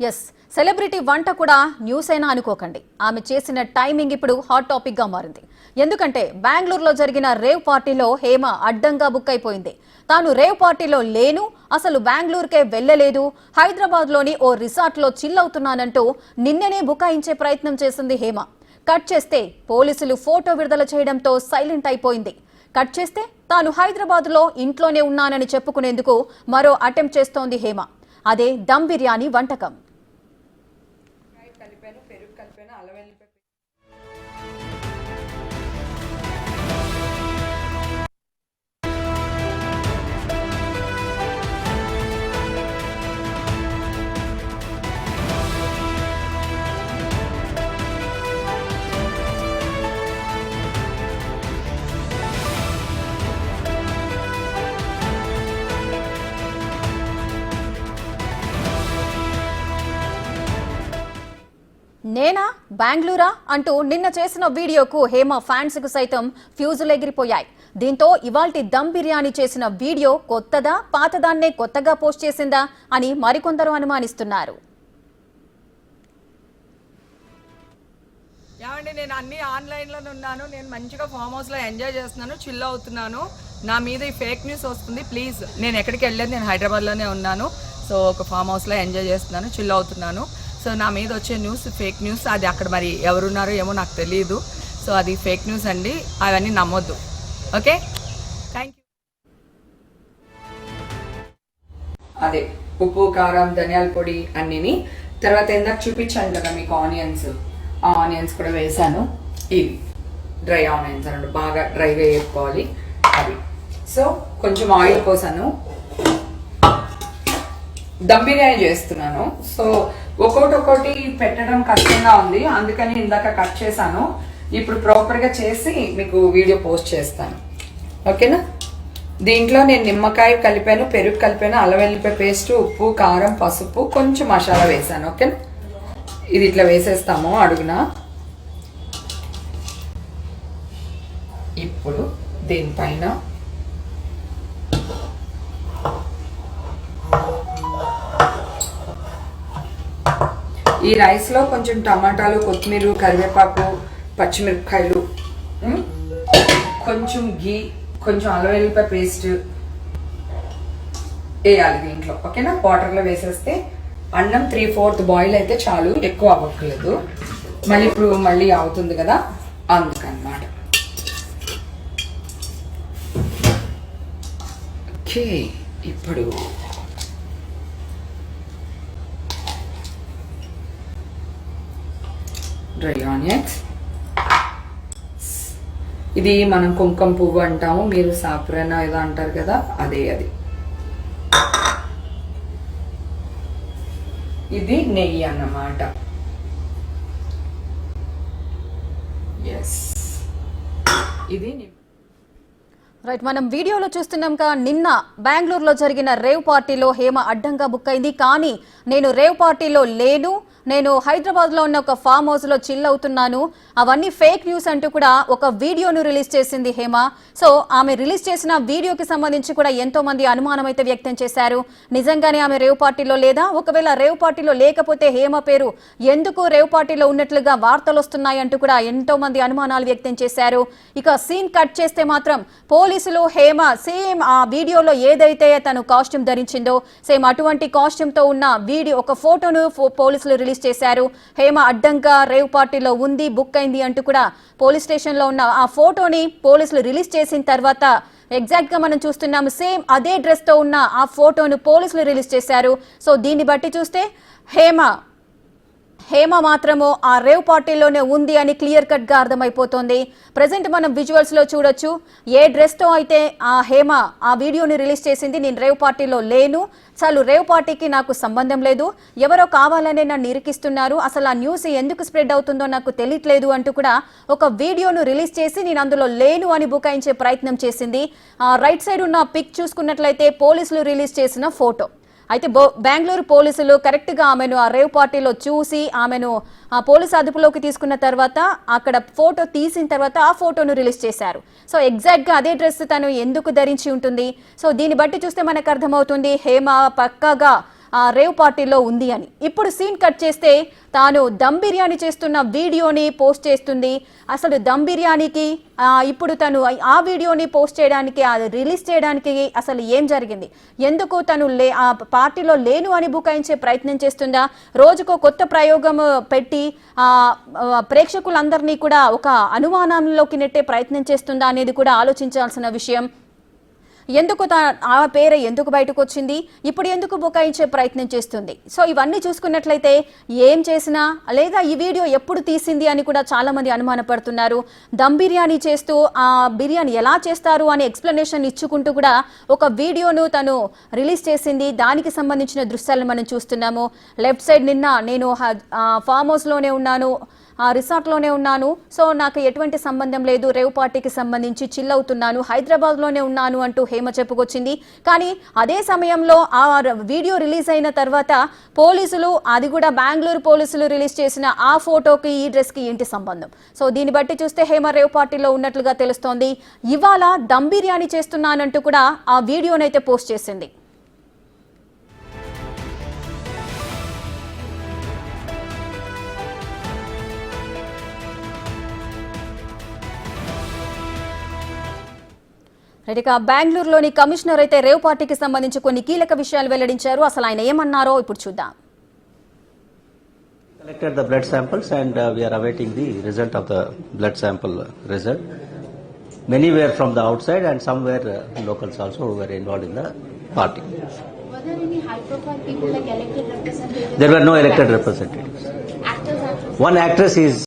Yes, celebrity వంట కూడా news అయినా అనుకోకండి. ఆమె చేసిన టైమింగ్ ఇప్పుడు హాట్ టాపిక్ గా మారింది. ఎందుకంటే బెంగళూరులో జరిగిన రేవ్ పార్టీలో హేమ అడ్డంగా బుక్ అయిపోయింది. తాను రేవ్ పార్టీలో లేను, అసలు బెంగళూరుకే వెళ్లలేదు, హైదరాబాద్ లోని ఓ రిసార్ట్ లో చిల్ అవుతున్నానంటూ నిన్ననే బుకాయించే ప్రయత్నం చేసింది హేమ. కట్ చేస్తే పోలీసులు ఫోటో విడుదల చేయడంతో సైలెంట్ అయిపోయింది. కట్ చేస్తే తాను హైదరాబాద్ లో ఇంట్లోనే ఉన్నానని చెప్పుకునేందుకు మరో అటెంప్ట్ చేస్తోంది హేమ. అదే దమ్ బిర్యానీ వంటకం. నేనా, బెంగళూరా అంటూ నిన్న చేసిన వీడియోకు హేమ ఫ్యాన్స్ కు సైతం ఫ్యూజులు ఎగిరిపోయాయి. దీంతో ఇవాల్టి దమ్ బిర్యానీ చేసిన వీడియో కొత్తదా, పాతదాన్నే కొత్తగా పోస్ట్ చేసిందా అని మరికొందరు అనుమానిస్తున్నారు. ఏమండి, నేను అన్ని ఆన్లైన్లోనే ఉన్నాను. నేను మంచిగా ఫామ్ హౌస్లో ఎంజాయ్ చేస్తున్నాను, చిల్ అవుతున్నాను. నా మీద ఈ ఫేక్ న్యూస్ వస్తుంది. ప్లీజ్, నేను ఎక్కడికి వెళ్ళలేదు, నేను హైదరాబాద్లోనే ఉన్నాను. సో ఒక ఫామ్ హౌస్లో ఎంజాయ్ చేస్తున్నాను, చిల్ అవుతున్నాను. సో నా మీద వచ్చే న్యూస్ ఫేక్ న్యూస్. అది అక్కడ మరి ఎవరున్నారో ఏమో నాకు తెలియదు. సో అది ఫేక్ న్యూస్ అండి, అవన్నీ నమ్మొద్దు. Okay, thank you. అదే ఉప్పు, కారం, ధనియాల పొడి అన్నిని. తర్వాత ఇందాక చూపించాను కదా మీకు ఆనియన్స్, ఆ ఆనియన్స్ కూడా వేసాను. ఇవి డ్రై ఆనియన్స్ అన్నట్టు, బాగా డ్రైగా వేసుకోవాలి అవి. సో కొంచెం ఆయిల్ పోసాను. దమ్ బిర్యానీ చేస్తున్నాను. సో ఒక్కొక్కటి పెట్టడం కష్టంగా ఉంది, అందుకని ఇందాక కట్ చేశాను. ఇప్పుడు ప్రాపర్గా చేసి మీకు వీడియో పోస్ట్ చేస్తాను. ఓకేనా? దీంట్లో నేను నిమ్మకాయ కలిపాను, పెరుగు కలిపాను, అల్లం వెల్లిపాయ పేస్ట్, ఉప్పు, కారం, పసుపు, కొంచెం మసాలా వేసాను. ఓకేనా? ఇది ఇట్లా వేసేస్తాము అడుగున. ఇప్పుడు దీనిపైన ఈ రైస్లో కొంచెం టమాటాలు, కొత్తిమీర, కరివేపాకు, పచ్చిమిరపకాయలు, కొంచెం గీ, కొంచెం అల్లం వెల్లిపాయ పేస్ట్ వేయాలి దీంట్లో. ఓకేనా? వాటర్లో వేసేస్తే అన్నం 3/4 బాయిల్ అయితే చాలు, ఎక్కువ అవ్వట్లేదు. మళ్ళీ ఇప్పుడు మళ్ళీ అవుతుంది కదా, అందుకన్నమాట. ఓకే, ఇప్పుడు డ్రై ఆనియన్స్. ఇది మనం కుంకుమ పువ్వు అంటాము, మీరు సాఫ్రాన్ ఏదో అంటారు కదా, అదే అది. ఇది నెయ్యి అన్నమాట. ఎస్, ఇది రైట్, మనం వీడియోలో చూస్తున్నాం కా నిన్న బెంగళూరులో జరిగిన రేవ్ పార్టీలో హేమ అడ్డంగా బుక్ అయింది. కానీ నేను రేవ్ పార్టీలో లేను, నేను హైదరాబాద్లో ఉన్న ఒక ఫామ్ హౌస్లో చిల్ అవుతున్నాను, అవన్నీ ఫేక్ న్యూస్ అంటూ కూడా ఒక వీడియోను రిలీజ్ చేసింది హేమ. సో ఆమె రిలీజ్ చేసిన వీడియోకి సంబంధించి కూడా ఎంతో మంది అనుమానం అయితే వ్యక్తం చేశారు. నిజంగానే ఆమె రేవ్ పార్టీలో లేదా, ఒకవేళ రేవ్ పార్టీలో లేకపోతే హేమ పేరు ఎందుకు రేవ్ పార్టీలో ఉన్నట్లుగా వార్తలు వస్తున్నాయి అంటూ కూడా ఎంతో మంది అనుమానాలు వ్యక్తం చేశారు. ఇక సీన్ కట్ చేస్తే మాత్రం పోలీసులు హేమ సేమ్ ఆ వీడియోలో ఏదైతే తను కాస్ట్యూమ్ ధరించిందో సేమ్ అటువంటి కాస్ట్యూమ్ తో ఉన్న వీడియో ఒక ఫోటోను పోలీసులు రిలీజ్ చేశారు. హేమ అడ్డంగా రేవ్ పార్టీలో ఉంది, బుక్ అయింది అంటూ కూడా పోలీస్ స్టేషన్ లో ఉన్న ఆ ఫోటోని పోలీసులు రిలీజ్ చేసిన తర్వాత ఎగ్జాక్ట్ గా మనం చూస్తున్నాము సేమ్ అదే డ్రెస్ తో ఉన్న ఆ ఫోటోను పోలీసులు రిలీజ్ చేశారు. సో దీన్ని బట్టి చూస్తే హేమ మాత్రము ఆ రేవ్ పార్టీలోనే ఉంది అని క్లియర్ కట్ గా అర్థమైపోతుంది. ప్రెసెంట్ మనం విజువల్స్ లో చూడొచ్చు ఏ డ్రెస్ తో అయితే ఆ హేమ ఆ వీడియోని రిలీజ్ చేసింది. నేను రేవ్ పార్టీలో లేను, చాలు రేవ్ పార్టీకి నాకు సంబంధం లేదు, ఎవరో కావాలనే నన్ను ఇరికిస్తున్నారు, అసలు ఆ న్యూస్ ఎందుకు స్ప్రెడ్ అవుతుందో నాకు తెలియట్లేదు అంటూ కూడా ఒక వీడియోను రిలీజ్ చేసి నేను అందులో లేను అని బుకాయించే ప్రయత్నం చేసింది. రైట్ సైడ్ ఉన్న పిక్ చూసుకున్నట్లయితే పోలీసులు రిలీజ్ చేసిన ఫోటో. అయితే బెంగళూరు పోలీసులు కరెక్ట్ గా ఆమెను ఆ రేవ్ పార్టీలో చూసి ఆమెను ఆ పోలీసు అదుపులోకి తీసుకున్న తర్వాత అక్కడ ఫోటో తీసిన తర్వాత ఆ ఫోటోను రిలీజ్ చేశారు. సో ఎగ్జాక్ట్ గా అదే డ్రెస్ తను ఎందుకు ధరించి ఉంటుంది. సో దీన్ని బట్టి చూస్తే మనకు అర్థమవుతుంది హేమ పక్కాగా రేవ్ పార్టీలో ఉంది అని. ఇప్పుడు సీన్ కట్ చేస్తే తాను దమ్ బిర్యానీ చేస్తున్న వీడియోని పోస్ట్ చేస్తుంది. అసలు దమ్ బిర్యానీకి ఇప్పుడు తను ఆ వీడియోని పోస్ట్ చేయడానికి, అది రిలీజ్ చేయడానికి అసలు ఏం జరిగింది, ఎందుకు తను ఆ పార్టీలో లేను అని బుకాయించే ప్రయత్నం చేస్తుందా, రోజుకో కొత్త ప్రయోగం పెట్టి ప్రేక్షకులందరినీ కూడా ఒక అనుమానంలోకి నెట్టే ప్రయత్నం చేస్తుందా అనేది కూడా ఆలోచించాల్సిన విషయం. ఎందుకు ఆ పేరు ఎందుకు బయటకు వచ్చింది, ఇప్పుడు ఎందుకు బుకాయించే ప్రయత్నం చేస్తుంది. సో ఇవన్నీ చూసుకున్నట్లయితే ఏం చేసినా లేదా ఈ వీడియో ఎప్పుడు తీసింది అని కూడా చాలా మంది అనుమానపడుతున్నారు. దమ్ బిర్యానీ చేస్తూ ఆ బిర్యానీ ఎలా చేస్తారు అని ఎక్స్ప్లెనేషన్ ఇచ్చుకుంటూ కూడా ఒక వీడియోను తను రిలీజ్ చేసింది. దానికి సంబంధించిన దృశ్యాలను మనం చూస్తున్నాము. లెఫ్ట్ సైడ్ నిన్న నేను ఫామ్ హౌస్లోనే ఉన్నాను, రిసార్ట్లోనే ఉన్నాను, సో నాకు ఎటువంటి సంబంధం లేదు, రేవ్ పార్టీకి సంబంధించి చిల్ అవుతున్నాను, హైదరాబాద్లోనే ఉన్నాను అంటూ హేమ చెప్పుకొచ్చింది. కానీ అదే సమయంలో ఆ వీడియో రిలీజ్ అయిన తర్వాత పోలీసులు, అది కూడా బెంగళూరు పోలీసులు రిలీజ్ చేసిన ఆ ఫోటోకి ఈ డ్రెస్కి ఏంటి సంబంధం? సో దీన్ని బట్టి చూస్తే హేమ రేవ్ పార్టీలో ఉన్నట్లుగా తెలుస్తోంది. ఇవాళ దమ్ బిర్యానీ చేస్తున్నానంటూ కూడా ఆ వీడియోనైతే పోస్ట్ చేసింది. ఇక బెంగళూరులోని కమిషనర్ అయితే రేవ్ పార్టీకి సంబంధించి కొన్ని కీలక విషయాలు వెల్లడించారు. అసలు ఆయన ఏమన్నారో ఇప్పుడు చూద్దాం. Collected the blood samples and we are awaiting the result of the blood sample result. Many were from the outside and some were locals also who were involved in the party. Were there any high-profile people like elected representatives? There were no elected representatives. Actors. One actress is